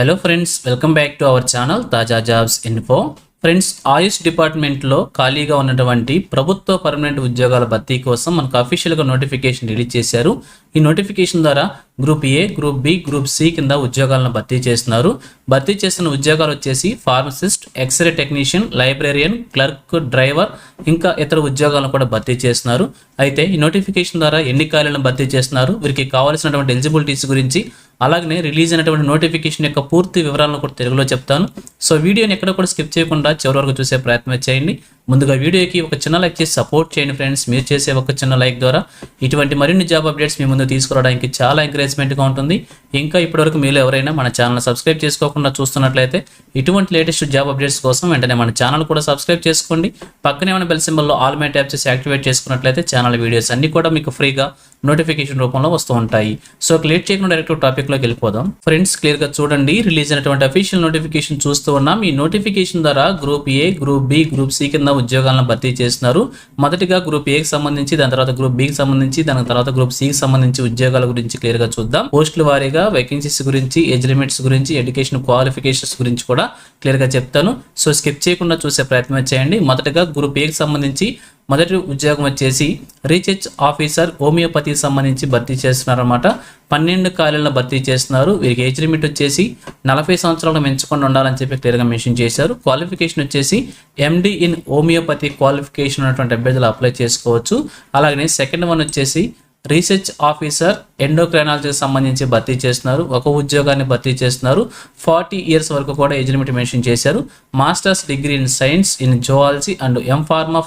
Hello friends, welcome back to our channel తాజా jobs info. Friends, ఆయుష్ డిపార్ట్మెంట్లో ఖాళీగా ఉన్నటువంటి ప్రభుత్వ పర్మనెంట్ ఉద్యోగాల భర్తీ కోసం మనకు అఫీషియల్గా నోటిఫికేషన్ రిలీజ్ చేశారు. ఈ నోటిఫికేషన్ ద్వారా group A, group B, group C కింద ఉద్యోగాలను భర్తీ చేస్తున్నారు. భర్తీ చేసిన ఉద్యోగాలు వచ్చేసి pharmacist, x ray technician, librarian, clerk, driver ఇంకా ఇతర ఉద్యోగాలను కూడా భర్తీ చేస్తున్నారు. అయితే ఈ నోటిఫికేషన్ ద్వారా ఎన్ని ఖాళీలను భర్తీ చేస్తున్నారు, వీరికి కావాల్సినటువంటి ఎలిజిబిలిటీస్ గురించి, అలాగనే రిలీజ్ అయినటువంటి నోటిఫికేషన్ యొక్క పూర్తి వివరాలను కూడా తెలుగులో చెప్తాను. సో వీడియోని ఎక్కడ కూడా స్కిప్ చేయకుండా చివరి వరకు చూసే ప్రయత్నం చేయండి. ముందుగా వీడియోకి ఒక చిన్న లైక్ చేసి సపోర్ట్ చేయండి ఫ్రెండ్స్. మీరు చేసే ఒక చిన్న లైక్ ద్వారా ఇటువంటి మరిన్ని జాబ్ అప్డేట్స్ మీ ముందు తీసుకురావడానికి చాలా ఎంకరేజ్మెంట్గా ఉంటుంది. ఇంకా ఇప్పటివరకు మీరు ఎవరైనా మన ఛానల్ సబ్స్క్రైబ్ చేసుకోకుండా చూస్తున్నట్లయితే ఇటువంటి లేటెస్ట్ జాబ్ అప్డేట్స్ కోసం వెంటనే మన ఛానల్ కూడా సబ్స్క్రైబ్ చేసుకోండి. పక్కనే ఉన్న బెల్ సింబల్లో ఆల్ మై ట్యాప్ చేసి యాక్టివేట్ చేసుకున్నట్లయితే ఛానల్ వీడియోస్ అన్ని కూడా మీకు ఫ్రీగా నోటిఫికేషన్ రూపంలో వస్తూ ఉంటాయి. సో లేట్ చేయకుండా డైరెక్ట్ టాపిక్లోకి వెళ్ళిపోదాం. ఫ్రెండ్స్, క్లియర్గా చూడండి, రిలీజ్ అయినటువంటి అఫీషియల్ నోటిఫికేషన్ చూస్తూ ఉన్నాం. ఈ నోటిఫికేషన్ ద్వారా group A, group B, group C కింద ఉద్యోగాలను భర్తీ చేస్తున్నారు. మొదటిగా గ్రూప్ ఏకి సంబంధించి, దాని తర్వాత గ్రూప్ బికి సంబంధించి, దాని తర్వాత గ్రూప్ సికి సంబంధించి ఉద్యోగాల గురించి క్లియర్గా చూద్దాం. పోస్టుల వారీగా వేకెన్సీస్ గురించి, ఏజ్ లిమిట్స్ గురించి, ఎడ్యుకేషన్ క్వాలిఫికేషన్స్ గురించి కూడా క్లియర్గా చెప్తాను. సో స్కిప్ చేయకుండా చూసే ప్రయత్నం చేయండి. మొదటగా గ్రూప్ ఏకి సంబంధించి మొదటి ఉద్యోగం వచ్చేసి రీసెర్చ్ ఆఫీసర్ హోమియోపతికి సంబంధించి భర్తీ చేస్తున్నారన్నమాట. 12 ఖాళీలను భర్తీ చేస్తున్నారు. వీరికి ఏజ్ లిమిట్ వచ్చేసి 40 సంవత్సరాలను మించకుండా ఉండాలని చెప్పి క్లియర్గా మెన్షన్ చేశారు. క్వాలిఫికేషన్ వచ్చేసి ఎండి ఇన్ హోమియోపతి క్వాలిఫికేషన్ ఉన్నటువంటి అభ్యర్థులు అప్లై చేసుకోవచ్చు. అలాగే సెకండ్ వన్ వచ్చేసి రీసెర్చ్ ఆఫీసర్ ఎండోక్రైనాలజీకి సంబంధించి భర్తీ చేస్తున్నారు. ఒక ఉద్యోగాన్ని భర్తీ చేస్తున్నారు. 40 ఇయర్స్ వరకు కూడా ఏజ్ లిమిట్ మెన్షన్ చేశారు. Masters degree in science in zoology and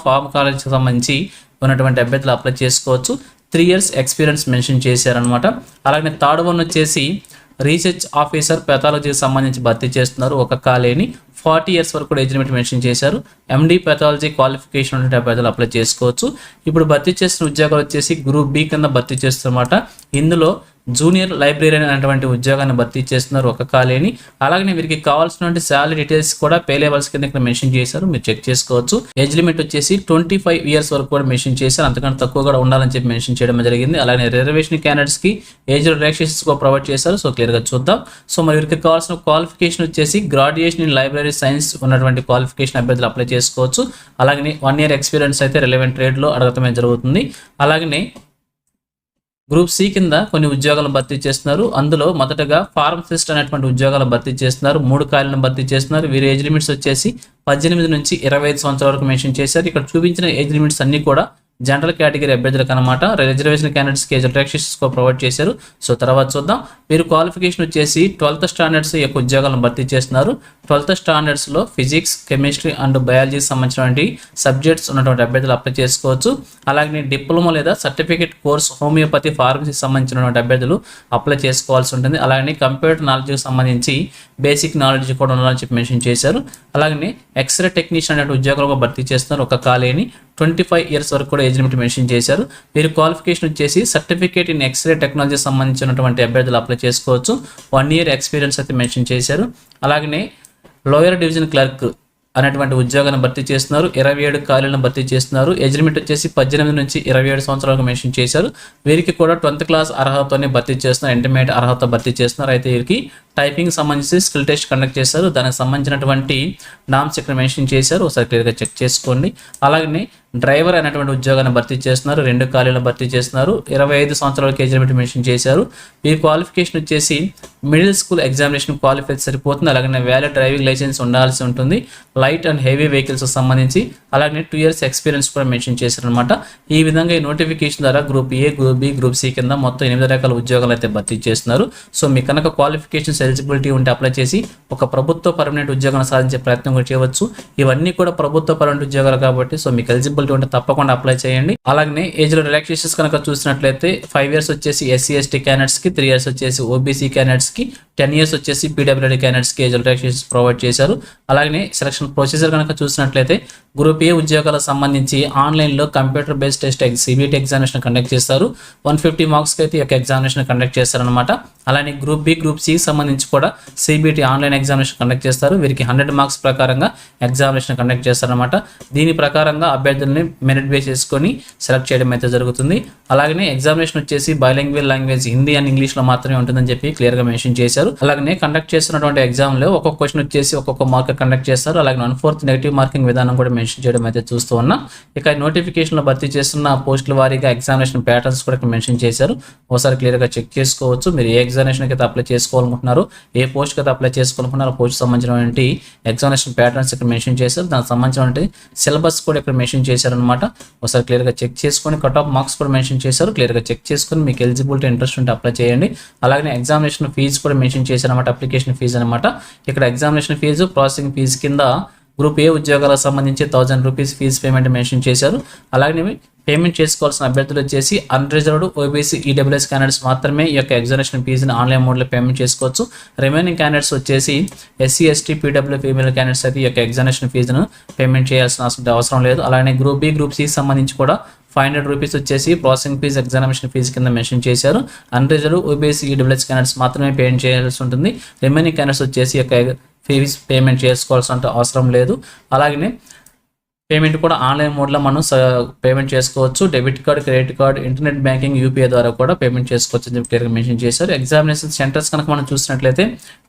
ఫార్మకాలజీకి సంబంధించి ఉన్నటువంటి అభ్యర్థులు అప్లై చేసుకోవచ్చు. 3 ఇయర్స్ ఎక్స్పీరియన్స్ మెన్షన్ చేశారనమాట. అలాగే థర్డ్ వన్ వచ్చేసి రీసెర్చ్ ఆఫీసర్ పెథాలజీకి సంబంధించి భర్తీ చేస్తున్నారు. ఒక ఖాళీని 40 ఇయర్స్ వరకు కూడా ఏజ్ లిమిట్ మెన్షన్ చేశారు. ఎండి పెథాలజీ క్వాలిఫికేషన్ ఉంటే అభ్యర్థులు అప్లై చేసుకోవచ్చు. ఇప్పుడు భర్తీ చేసిన ఉద్యోగాలు వచ్చేసి గ్రూప్ బి కింద భర్తీ చేస్తున్నమాట. ఇందులో జూనియర్ లైబ్రేరియన్ అనేటువంటి ఉద్యోగాన్ని భర్తీ చేస్తున్నారు, ఒక ఖాళీని. అలాగే వీరికి కావాల్సినటువంటి శాలరీ డీటెయిల్స్ కూడా పే లెవెల్స్ కింద ఇక్కడ మెన్షన్ చేశారు, మీరు చెక్ చేసుకోవచ్చు. ఏజ్ లిమిట్ వచ్చేసి 25 ఇయర్స్ వరకు కూడా మెన్షన్ చేశారు. అంతకంటే తక్కువ కూడా ఉండాలని చెప్పి మెన్షన్ చేయడం జరిగింది. అలాగే రిజర్వేషన్ క్యాండిడేట్స్ కి ఏజ్ రిలాక్సేషన్స్ కూడా ప్రొవైడ్ చేశారు. సో క్లియర్ గా చూద్దాం. సో మరి వీరికి కావాల్సిన క్వాలిఫికేషన్ వచ్చేసి గ్రాడ్యుయేషన్ ఇన్ లైబ్రరీ సైన్స్ ఉన్నటువంటి క్వాలిఫికేషన్ అభ్యర్థులు అప్లై చేసుకోవచ్చు. అలాగే 1 ఇయర్ ఎక్స్పీరియన్స్ అయితే రిలవెంట్ ట్రేడ్ లో అడగటమే జరుగుతుంది. అలాగే గ్రూప్ సి కింద కొన్ని ఉద్యోగాలను భర్తీ చేస్తున్నారు. అందులో మొదటగా ఫార్మసిస్ట్ అనేటువంటి ఉద్యోగాలు భర్తీ చేస్తున్నారు. 3 ఖాళీలను భర్తీ చేస్తున్నారు. వీరి ఏజ్ లిమిట్స్ వచ్చేసి 18 నుంచి 25 సంవత్సరాల వరకు మెన్షన్ చేశారు. ఇక్కడ చూపించిన ఏజ్ లిమిట్స్ అన్ని కూడా జనరల్ కేటగిరీ అభ్యర్థులకు అనమాట. రిజర్వేషన్ క్యాండిడేట్స్కి ఏజ్ రిలాక్సేషన్స్ ప్రొవైడ్ చేశారు. సో తర్వాత చూద్దాం. వీరు క్వాలిఫికేషన్ వచ్చేసి 12th స్టాండర్డ్స్ యొక్క ఉద్యోగాలను భర్తీ చేస్తున్నారు. 12th స్టాండర్డ్స్లో ఫిజిక్స్, కెమిస్ట్రీ అండ్ బయాలజీకి సంబంధించినటువంటి సబ్జెక్ట్స్ ఉన్నటువంటి అభ్యర్థులు అప్లై చేసుకోవచ్చు. అలాగే డిప్లొమా లేదా సర్టిఫికేట్ కోర్స్ హోమియోపతి ఫార్మసీకి సంబంధించినటువంటి అభ్యర్థులు అప్లై చేసుకోవాల్సి ఉంటుంది. అలాగే కంప్యూటర్ నాలెడ్జ్కి సంబంధించి బేసిక్ నాలెడ్జ్ కూడా ఉండాలని చెప్పి మెన్షన్ చేశారు. అలాగే ఎక్స్రే టెక్నీషియన్ అనే ఉద్యోగాలు భర్తీ చేస్తున్నారు. ఒక ఖాళీని 25 ఇయర్స్ వరకు కూడా ఏజ్ లిమిట్ మెన్షన్ చేశారు. వీరి క్వాలిఫికేషన్ వచ్చేసి సర్టిఫికేట్ ఇన్ ఎక్స్రే టెక్నాలజీ సంబంధించినటువంటి అభ్యర్థులు అప్లై చేసుకోవచ్చు. 1 ఇయర్ ఎక్స్పీరియన్స్ అయితే మెన్షన్ చేశారు. అలాగే లోయర్ డివిజన్ క్లర్క్ అనేటువంటి ఉద్యోగాన్ని భర్తీ చేస్తున్నారు. 27 ఖాళీలను భర్తీ చేస్తున్నారు. ఏజ్ లిమిట్ వచ్చేసి 18 నుంచి 27 సంవత్సరాలకు మెన్షన్ చేశారు. వీరికి కూడా 10th క్లాస్ అర్హతతోనే భర్తీ చేస్తున్నారు. ఇంటర్మీడియట్ అర్హత భర్తీ చేస్తున్నారు. అయితే వీరికి టైపింగ్ సంబంధించి స్కిల్ టెస్ట్ కండక్ట్ చేశారు. దానికి సంబంధించినటువంటి నామ్స్ ఇక్కడ మెన్షన్ చేశారు, ఒకసారి క్లియర్గా చెక్ చేసుకోండి. అలాగే డ్రైవర్ అనేటువంటి ఉద్యోగాన్ని భర్తీ చేస్తున్నారు. 2 ఖాళీలను భర్తీ చేస్తున్నారు. 25 సంవత్సరాల ఏజ్ లిమిట్ మెన్షన్ చేశారు. వీరి క్వాలిఫికేషన్ వచ్చేసి మిడిల్ స్కూల్ ఎగ్జామినేషన్ క్వాలిఫై సరిపోతుంది. అలాగే వ్యాలిడ్ డ్రైవింగ్ లైసెన్స్ ఉండాల్సి ఉంటుంది. లైట్ అండ్ హెవీ వెహికల్స్ సంబంధించి అలాగే 2 ఇయర్స్ ఎక్స్పీరియన్స్ కూడా మెన్షన్ చేశారు అనమాట. ఈ విధంగా ఈ నోటిఫికేషన్ ద్వారా group A, group B, group C కింద మొత్తం 8 రకాల ఉద్యోగాలు అయితే భర్తీ చేస్తున్నారు. సో మీ కనుక క్వాలిఫికేషన్స్ ఎలిజిబిలిటీ ఉంటే అప్లై చేసి ఒక ప్రభుత్వ పర్మనెంట్ ఉద్యోగాన్ని సాధించే ప్రయత్నం కూడా చేయవచ్చు. ఇవన్నీ కూడా ప్రభుత్వ పర్మనెంట్ ఉద్యోగాలు కాబట్టి సో మీకు ఎలిజిబిలిటీ ఉంటే తప్పకుండా అప్లై చేయండి. అలాగే ఏజ్ లో రిలాక్సేషన్స్ కనుక చూసినట్లయితే 5 ఇయర్స్ వచ్చేసి ఎస్సీ ఎస్టీ క్యాండిడేట్స్ కి, 3 ఇయర్స్ వచ్చేసి ఓబీసీ క్యాండిడేట్స్ కి, 10 ఇయర్స్ వచ్చేసి పీడబ్ల్యూడీ క్యాండిడేట్స్ కి ఏజ్ రిలాక్సేషన్స్ ప్రొవైడ్ చేశారు. అలాగే సెలక్షన్ ప్రొసీజర్ కనుక చూసినట్లయితే గ్రూప్ ఏ ఉద్యోగాలకు సంబంధించి ఆన్లైన్లో computer based test CBT examination conduct చేస్తారు. 150 మార్క్స్కి అయితే ఈ యొక్క ఎగ్జామినేషన్ కండక్ట్ చేస్తారనమాట. అలానే గ్రూప్ బి, గ్రూప్ సికి సంబంధించి కూడా సిబిటి ఆన్లైన్ ఎగ్జామినేషన్ కండక్ట్ చేస్తారు. వీరికి 100 మార్క్స్ ప్రకారంగా ఎగ్జామినేషన్ కండక్ట్ చేస్తారనమాట. దీని ప్రకారంగా అభ్యర్థుల్ని అభ్యర్థుల్ని మెరిట్ బేస్ చేసుకొని సెలెక్ట్ చేయడం అయితే జరుగుతుంది. అలాగనే ఎగ్జామినేషన్ వచ్చేసి బైలింగ్వల్ లాంగ్వేజ్ హిందీ అండ్ ఇంగ్లీష్లో మాత్రమే ఉంటుందని చెప్పి క్లియర్గా మెన్షన్ చేశారు. అలాగనే కండక్ట్ చేస్తున్నటువంటి ఎగ్జామ్లో ఒక్కొక్క క్వశ్చన్ వచ్చేసి ఒక్కొక్క మార్క్ కండక్ట్ చేస్తారు. అలాగే 1/4 నెగిటివ్ మార్కింగ్ విధానం కూడా మెన్షన్ చేయడం అయితే చూస్తూ ఉన్నాం. ఇక నోటిఫికేషన్లో భర్తీ చేస్తున్న పోస్టుల వారీగా ఎగ్జామినేషన్ ప్యాటర్న్స్ కూడా ఇక్కడ మెన్షన్ చేశారు. ఒకసారి క్లియర్గా చెక్ చేసుకోవచ్చు. మీరు ఏ ఎగ్జామినేషన్కి అయితే అప్లై చేసుకోవాలనుకుంటున్నారు, ఏ పోస్ట్కి అయితే అప్లై చేసుకోవాలనుకుంటున్నారు, ఆ పోస్ట్ సంబంధించినటువంటి ఎగ్జామినేషన్ ప్యాటర్న్స్ ఇక్కడ మెన్షన్ చేశారు. దానికి సంబంధించినటువంటి సిలబస్ కూడా ఇక్కడ మెన్షన్ చేశారనమాట. ఒకసారి క్లియర్గా చెక్ చేసుకొని కట్ ఆఫ్ మార్క్స్ కూడా మెన్షన్ చేశారు. క్లియర్గా చెక్ చేసుకొని మీకు ఎలిజిబిలిటీ ఇంట్రెస్ట్ ఉంటే అప్లై చేయండి. అలాగే ఎగ్జామినేషన్ ఫీజు కూడా మెన్షన్ చేశారన్నమాట. అప్లికేషన్ ఫీజు అనమాట. ఇక్కడ ఎగ్జామినేషన్ ఫీజు ప్రాసెసింగ్ ఫీజు కింద గ్రూప్ ఏ ఉద్యోగాలకు సంబంధించి 1000 రూపీస్ ఫీజు పేమెంట్ మెన్షన్ చేశారు. అలాగే పేమెంట్ చేసుకోవాల్సిన అభ్యర్థులు వచ్చేసి అన్రిజర్వ్డ్ ఓబీసీ ఈడబ్ల్యూఎస్ క్యాండిడేట్స్ మాత్రమే ఈ యొక్క ఎగ్జామినేషన్ ఫీజుని ఆన్లైన్ మోడ్లో పేమెంట్ చేసుకోవచ్చు. రిమైనింగ్ క్యాండిడేట్స్ వచ్చేసి SC ST PW female candidates అయితే ఈ యొక్క ఎగ్జామినేషన్ ఫీజును పేమెంట్ చేయాల్సిన అవసరం లేదు. అలాగే గ్రూప్ బి గ్రూప్ సి సంబంధించి కూడా 500 రూపీస్ వచ్చేసి ప్రాసెసింగ్ ఫీజు ఎగ్జామినేషన్ ఫీజు కింద మెన్షన్ చేశారు. అన్రిజర్వ్డ్ ఓబీసీ ఈడబ్ల్యూఎస్ క్యాండిడేట్స్ మాత్రమే పేమెంట్ చేయాల్సి ఉంటుంది. రిమైనింగ్ క్యాండిడేట్స్ వచ్చేసి ఈ యొక్క ఫీజు పేమెంట్ చేసుకోవాల్సిన అవసరం లేదు. అలాగే పేమెంట్ కూడా ఆన్లైన్ మోడ్లో మనం పేమెంట్ చేసుకోవచ్చు. Debit card, credit card, internet banking, UPI ద్వారా కూడా పేమెంట్ చేసుకోవచ్చు అని చెప్పి క్లియర్గా మెన్షన్ చేశారు. ఎగ్జామినేషన్ సెంటర్స్ కనుక మనం చూసినట్లయితే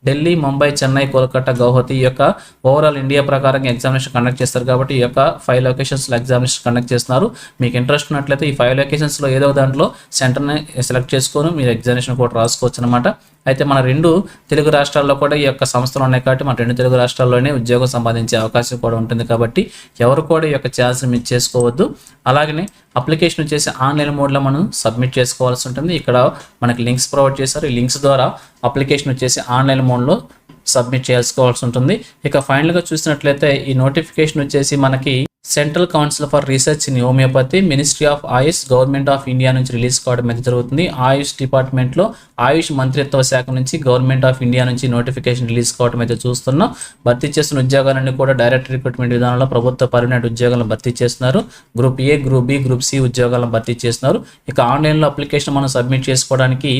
ఢిల్లీ, ముంబై, చెన్నై, కోల్కతా, గౌహతి ఈ యొక్క ఓవరాల్ ఇండియా ప్రకారంగా ఎగ్జామినేషన్ కండక్ట్ చేస్తారు. కాబట్టి ఈ యొక్క 5 లొకేషన్స్లో ఎగ్జామినేషన్ కండక్ట్ చేస్తున్నారు. మీకు ఇంట్రెస్ట్ ఉన్నట్లయితే ఈ 5 లొకేషన్స్లో ఏదో దాంట్లో సెంటర్ని సెలెక్ట్ చేసుకొని మీరు ఎగ్జామినేషన్ కూడా రాసుకోవచ్చు అనమాట. అయితే మన 2 తెలుగు రాష్ట్రాల్లో కూడా ఈ యొక్క సంస్థలు ఉన్నాయి కాబట్టి మన 2 తెలుగు రాష్ట్రాల్లోనే ఉద్యోగం సంపాదించే అవకాశం కూడా ఉంటుంది. కాబట్టి ఎవరు కూడా ఈ యొక్క ఛాన్స్ని మిస్ చేసుకోవద్దు. అలాగనే అప్లికేషన్ వచ్చేసి ఆన్లైన్ మోడ్లో మనం సబ్మిట్ చేసుకోవాల్సి ఉంటుంది. ఇక్కడ మనకి లింక్స్ ప్రొవైడ్ చేశారు. ఈ లింక్స్ ద్వారా అప్లికేషన్ వచ్చేసి ఆన్లైన్ మోడ్లో సబ్మిట్ చేసుకోవాల్సి ఉంటుంది. ఇక ఫైనల్గా చూసినట్లయితే ఈ నోటిఫికేషన్ వచ్చేసి మనకి central council for research in homeopathy, ministry of Ayush, government of India నుంచి రిలీజ్ కావడం అయితే జరుగుతుంది. ఆయుష్ డిపార్ట్మెంట్లో ఆయుష్ మంత్రిత్వ శాఖ నుంచి గవర్నమెంట్ ఆఫ్ ఇండియా నుంచి నోటిఫికేషన్ రిలీజ్ కావడం అయితే చూస్తున్నాం. భర్తీ చేస్తున్న ఉద్యోగాలన్నీ కూడా డైరెక్ట్ రిక్రూట్మెంట్ విధానంలో ప్రభుత్వ పర్మనెంట్ ఉద్యోగాలను భర్తీ చేస్తున్నారు. Group A, group B, group C ఉద్యోగాలను భర్తీ చేస్తున్నారు. ఇక ఆన్లైన్లో అప్లికేషన్ మనం సబ్మిట్ చేసుకోవడానికి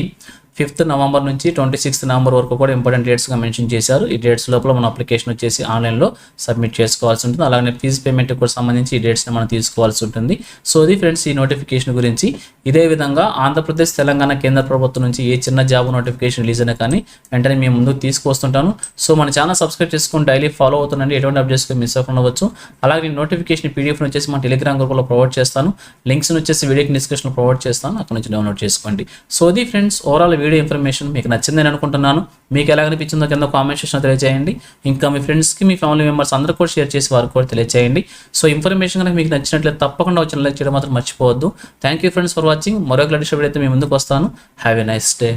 5th నవంబర్ నుంచి 26th నవంబర్ వరకు కూడా ఇంపార్టెంట్ డేట్స్గా మెన్షన్ చేశారు. ఈ డేట్స్ లోపల మన అప్లికేషన్ వచ్చేసి ఆన్లైన్లో సబ్మిట్ చేసుకోవాల్సి ఉంటుంది. అలాగే ఫీజు పేమెంట్ కూడా సంబంధించి ఈ డేట్స్ని మనం తీసుకోవాల్సి ఉంటుంది. సో ఇది ఫ్రెండ్స్ ఈ నోటిఫికేషన్ గురించి. ఇదే విధంగా ఆంధ్రప్రదేశ్, తెలంగాణ కేంద్ర ప్రభుత్వం నుంచి ఏ చిన్న జాబ్ నోటిఫికేషన్ రిలీజ్ అయినా కానీ వెంటనే మేము ముందుకు తీసుకొస్తుంటాను. సో మన ఛానల్ సబ్స్క్రైబ్ చేసుకుని డైలీ ఫాలో అవుతుండండి. ఎటువంటి అప్డేట్స్ మిస్ అవ్వకుండా అవ్వచ్చు. అలాగే నోటిఫికేషన్ పీడిఎఫ్ వచ్చేసి మన టెలిగ్రామ్ గ్రూప్లో ప్రొవైడ్ చేస్తాను. లింక్స్ వచ్చేసి వీడియోకి డిస్క్రిప్షన్లో ప్రొవైడ్ చేస్తాను. అక్కడ నుంచి డౌన్లోడ్ చేసుకోండి. సో ఇది ఫ్రెండ్స్ ఓవరాల్ వీడియో ఇన్ఫర్మేషన్ మీకు నచ్చిందని అనుకుంటున్నాను. మీకు ఎలా అనిపించిందో కింద కామెంట్ సెక్షన్లో తెలియజేయండి. ఇంకా మీ ఫ్రెండ్స్కి, మీ ఫ్యామిలీ మెంబర్స్ అందరూ కూడా షేర్ చేసి వారికి కూడా తెలియజేయండి. సో ఇన్ఫర్మేషన్ కనుక మీకు నచ్చినట్లయితే తప్పకుండా వచ్చి లైక్ చేయడం మాత్రం మర్చిపోవద్దు. Thank you friends for watching. మరొక లేటెస్ట్ వీడియో అయితే మీ ముందుకు వస్తాను. Have a nice day.